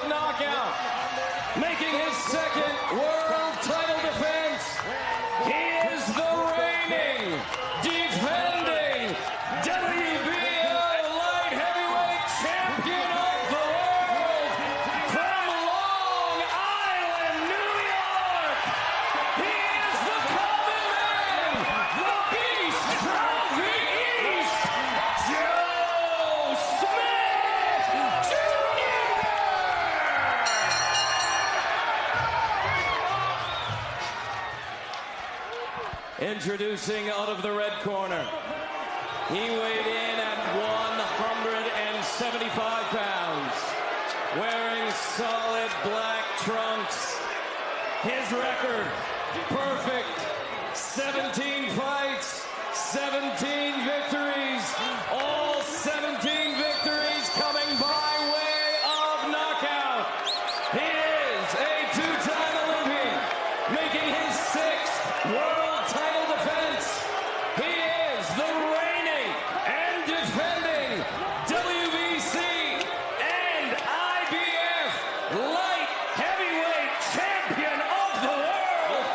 knockout. Making his second world title defense, he is the reigning, defending WBO light heavyweight champion of the world from Long Island, New York. He is the common man, the beast from the East, Joe Smith Jr. Introducing out of the red corner, he weighed in at 175 pounds, wearing solid black trunks. His record, perfect, 17 fights, 17 victories, all 17 victories coming by way of knockout. He is a two-time Olympian, making his sixth world title defense. He is the reigning and defending WBC and IBF light heavyweight champion of the world,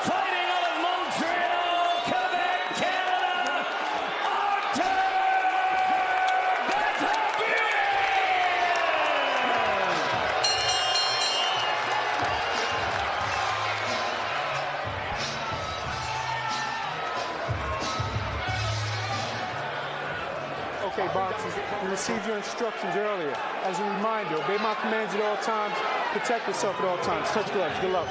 fighting out of Montreal, Quebec, Canada, Артур Бетербиев. Okay, boxers, you received your instructions earlier. As a reminder, obey my commands at all times, protect yourself at all times. Touch gloves. Good luck.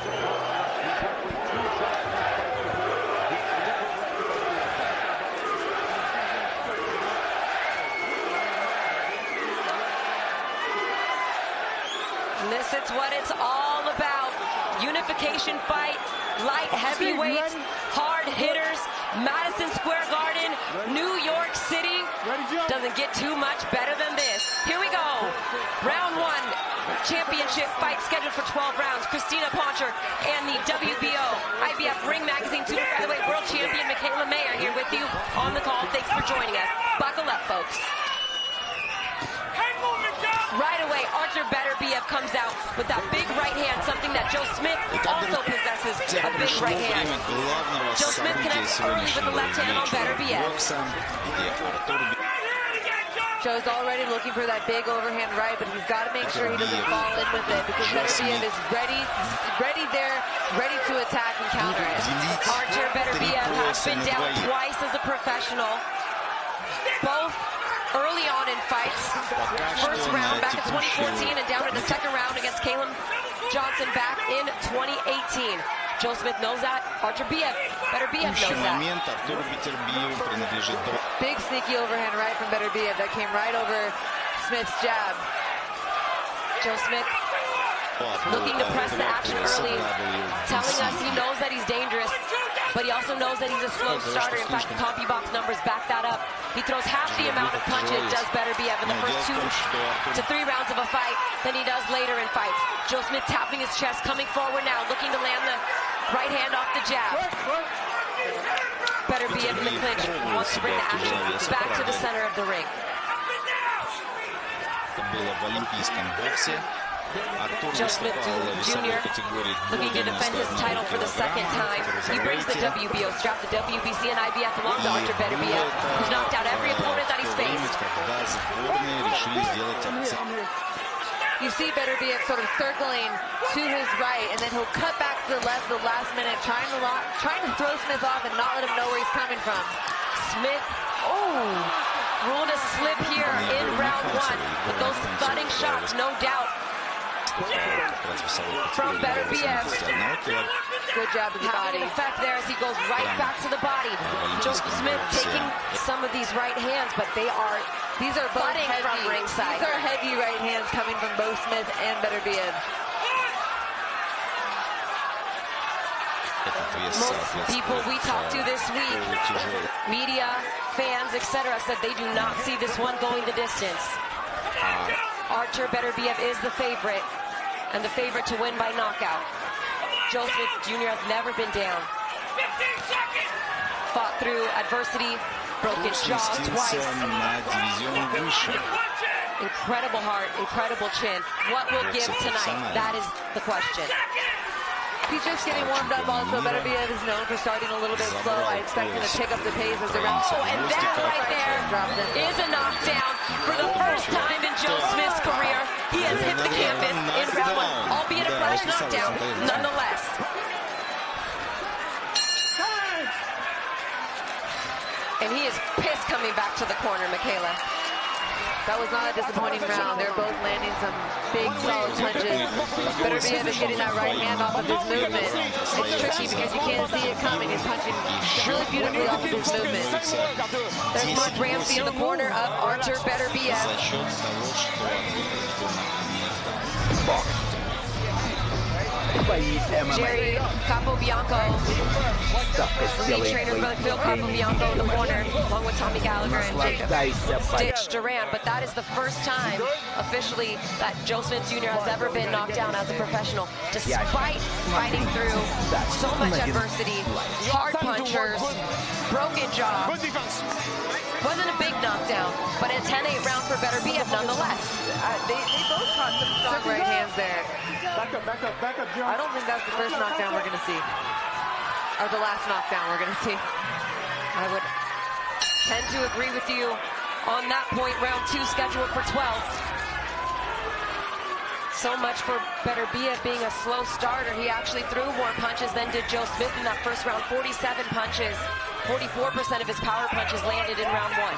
This is what it's all about. Unification fight, light heavyweights, hard hitters, Madison Square Garden, New York City. Doesn't get too much better than this. Here we go. Round one, championship fight scheduled for 12 rounds. Christina Poncher and the WBO IBF Ring Magazine Super Featherweight World Champion Michaela May are here with you on the call. Thanks for joining us. Buckle up, folks. Right away, Артур Бетербиев comes out with that big right hand, something that Joe Smith also possesses, a big right hand. Joe Smith connects early with the left hand on Bетербиев. Joe's already looking for that big overhand right, but he's got to make sure he doesn't fall in with it because Bетербиев is ready there, ready to attack and counter it. Артур Бетербиев has been down twice as a professional, both early on in fights. First round back in 2014 and down in the second round against Caleb Johnson back in 2018. Joe Smith knows that. Bетербиев knows that. Big sneaky overhand right from Bетербиев that came right over Smith's jab. Joe Smith looking to press the action early, telling us he knows that he's dangerous, but he also knows that he's a slow starter. In fact, the CompuBox numbers back that up. He throws half the amount of punches, does Bетербиев, in the first 2 to 3 rounds of a fight than he does later in fights. Joe Smith tapping his chest, coming forward now, looking to land the right hand off the jab. Bетербиев in the clinch, wants to bring the action back to the center of the ring. Joe Smith Jr. looking to defend his title for the second time. He brings the WBO strap, the WBC and IBF along to Артур Бетербиев, who's knocked out every opponent that he's faced. You see Bетербиев sort of circling to his right, and then he'll cut back to the left at the last minute, trying to throw Smith off and not let him know where he's coming from. Smith, ruled a slip here in round one, with those thudding shots, no doubt, from Bетербиев. Good job to the body. Effect there as he goes right back to the body. Joe Smith taking some of these right hands, but these are both heavy from ringside. These are heavy right hands coming from both Smith and Bетербиев. Most people we talked to this week, media, fans, etc., said they do not see this one going the distance. Артур Бетербиев is the favorite, and the favorite to win by knockout. Joe Smith Jr. has never been down. Fought through adversity, broken jaw twice. Incredible heart, incredible chin. What will give tonight? That is the question. He's just getting warmed up also. Beterbiev is known for starting a little bit slow. I expect him to pick up the pace as the round. Oh, and that right there is a knockdown. For the first time in Joe Smith's career, he has hit the canvas in round one, albeit a fresh knockdown, nonetheless. And he is pissed coming back to the corner, Michaela. That was not a disappointing round. They're both landing some big, solid punches. Beterbiev is getting that right hand off of his movement. It's tricky because you can't see it coming. He's punching really beautifully off of his movement. There's Mark Ramsey in the corner of Артур Бетербиев. Jerry Capobianco, the lead trainer for Phil Capobianco in the corner, along with Tommy Gallagher and Jacob Stitch Duran. But that is the first time officially that Joe Smith Jr. has ever been knocked down as a professional, despite fighting through so much adversity, hard punchers, broken jaw. Wasn't a big knockdown, but a 10-8 round for Beterbiev nonetheless. They both caught some strong right hands there. Back up, Joe. I don't think that's the first knockdown we're going to see. Or the last knockdown we're going to see. I would tend to agree with you on that point. Round 2 scheduled for 12. So much for Beterbiev being a slow starter. He actually threw more punches than did Joe Smith in that first round. 47 punches. 44% of his power punches landed in round 1.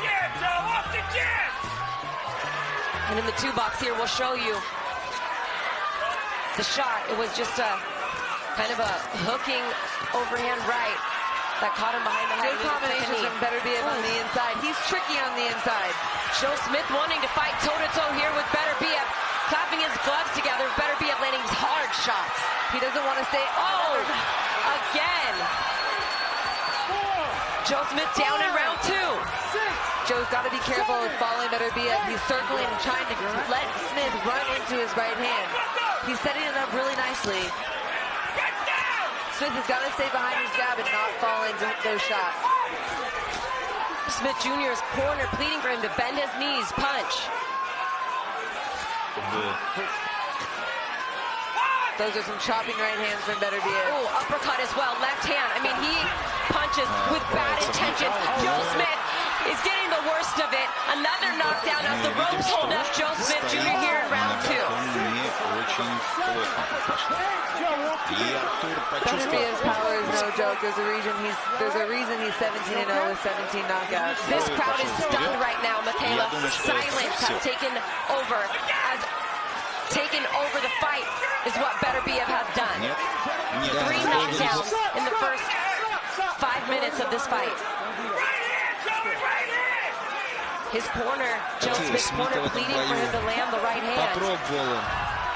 And in the 2 box here, we'll show you the shot. It was just a kind of a hooking overhand right that caught him behind the head. Good combination from Beterbiev on the inside. He's tricky on the inside. Joe Smith wanting to fight toe-to-toe here with Beterbiev, clapping his gloves together. Beterbiev landing hard shots. He doesn't want to stay. Oh, again. Joe Smith down in round 2. Joe's got to be careful with following Beterbiev. He's circling and trying to let Smith run into his right hand. He's setting it up really nicely. Smith has got to stay behind his jab and not fall into those shots. Smith Jr.'s corner pleading for him to bend his knees, punch. Those are some chopping right hands from Beterbiev. Oh, uppercut as well, left hand. I mean, he punches with bad intentions. Joe Smith is getting the worst of it. Another knockdown as the ropes hold up Joe Smith Jr. here in round 2. Beterbiev's power is no joke. There's a reason he's 17-0 with 17 knockouts. This crowd is stunned right now, Michaela. Silence has taken over. Taken over the fight is what Beterbiev has done. 3 knockdowns in the first 5 minutes of this fight. His corner, Joe Smith's corner, pleading for him to land the right hand.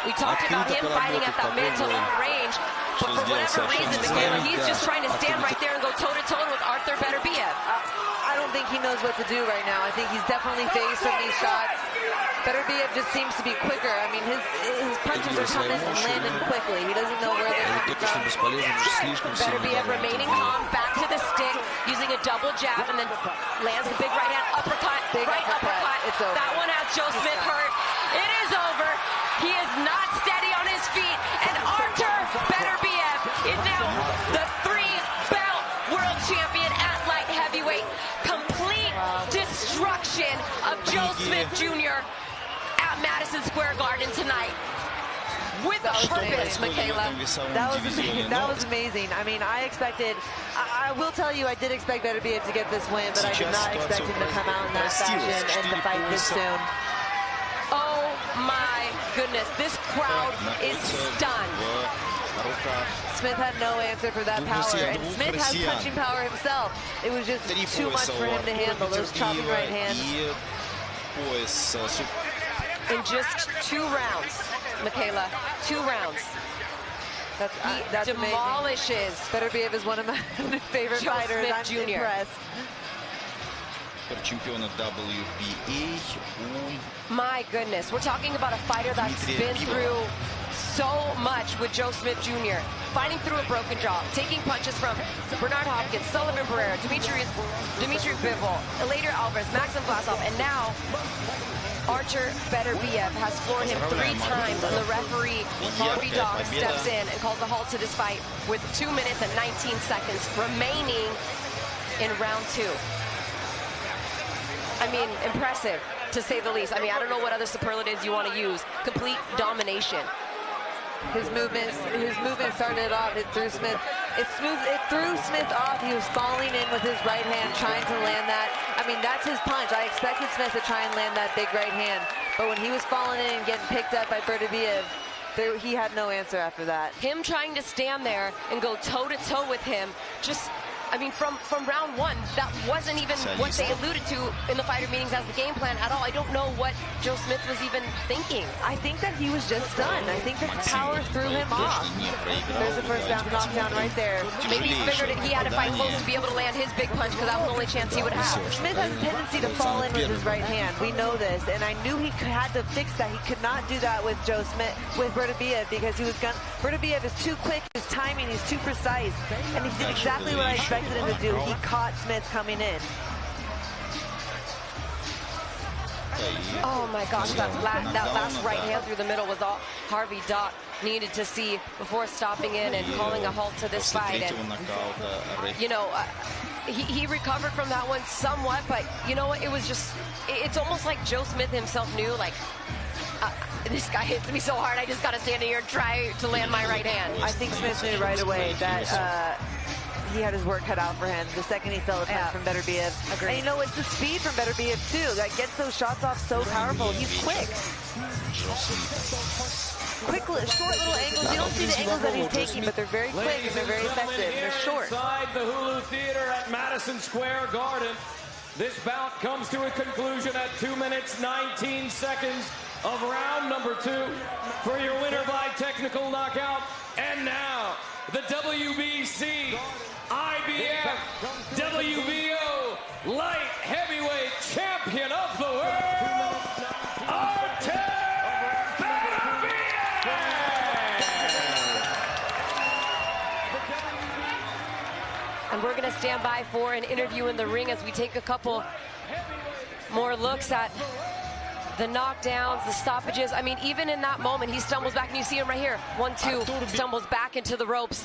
We talked about him fighting at that mid to long range, but for whatever reason, Michaela, he's just trying to stand right there and go toe-to-toe with Артур Бетербиев. I don't think he knows what to do right now. I think he's definitely phased from these shots. Beterbiev just seems to be quicker. I mean, his punches are coming and landing quickly. He doesn't know where they're coming from. Beterbiev remaining calm, back to the stick, using a double jab, and then lands a big right hand uppercut. Big right uppercut. It's over. That one has Joe Smith hurt. It is over. He is not steady on his feet, and Артур Бетербиев is now the 3-belt world champion at light heavyweight. Complete destruction of Joe Smith Jr. at Madison Square Garden tonight. With a purpose, Michaela. That was amazing. I mean, I will tell you, I did expect Beterbiev to get this win, but I did not expect him to come out in that fashion and to fight this soon. Oh my goodness, this crowd is stunned. Smith had no answer for that power, and Smith has punching power himself. It was just too much for him to handle, those chopping right hands. In just 2 rounds, Michaela, 2 rounds. That's demolishes. Beterbiev is one of my favorite Joe fighters. Smith I'm Jr. impressed. My goodness, we're talking about a fighter that's been through so much with Joe Smith Jr. Fighting through a broken jaw, taking punches from Bernard Hopkins, Sullivan Barrera, Dimitri Bivol, Eleider Alvarez, Maxim Vlasov, and now Archer Beterbiev has floored him 3 times, and the referee, Harvey Dock, steps in and calls a halt to this fight with 2 minutes and 19 seconds remaining in round 2. I mean, impressive, to say the least. I mean, I don't know what other superlatives you want to use. Complete domination. His movement started off. It threw Smith. It threw Smith off. He was falling in with his right hand, trying to land that. I mean, that's his punch. I expected Smith to try and land that big right hand, but when he was falling in and getting picked up by Beterbiev, he had no answer after that. Him trying to stand there and go toe-to-toe with him, just, I mean, from round 1, that wasn't even what they alluded to in the fighter meetings as the game plan at all. I don't know what Joe Smith was even thinking. I think that he was just stunned. I think that power threw him off. There's the first down knockdown right there. Maybe he figured that he had to fight close to be able to land his big punch, because that was the only chance he would have. Smith has a tendency to fall in with his right hand. We know this, and I knew he had to fix that. He could not do that with Joe Smith, with Beterbiev, because he was Beterbiev is too quick, his timing, he's too precise, and he did exactly what I expected him to do. He caught Smith coming in. Oh my gosh, that last right hand through the middle was all Harvey Dock needed to see before stopping in and calling a halt to this fight. And, you know, he recovered from that one somewhat, but you know what, it was just, it's almost like Joe Smith himself knew, like, this guy hits me so hard, I just got to stand here and try to land my right hand. I think Smith knew right away that he had his work cut out for him the second he felt a punch from Beterbiev. Agreed. And you know, it's the speed from Beterbiev too that gets those shots off so powerful. He's quick. Quick, short little angles. You don't see the angles that he's taking, but they're very quick and they're very effective. They're short. Inside the Hulu Theater at Madison Square Garden, this bout comes to a conclusion at 2 minutes 19 seconds of round number 2 for your winner by technical knockout. And now, the WBC IBF WBO light heavyweight champion of the world, Артур! And we're going to stand by for an interview in the ring as we take a couple more looks at the knockdowns, the stoppages. I mean, even in that moment, he stumbles back, and you see him right here. 1-2, stumbles back into the ropes.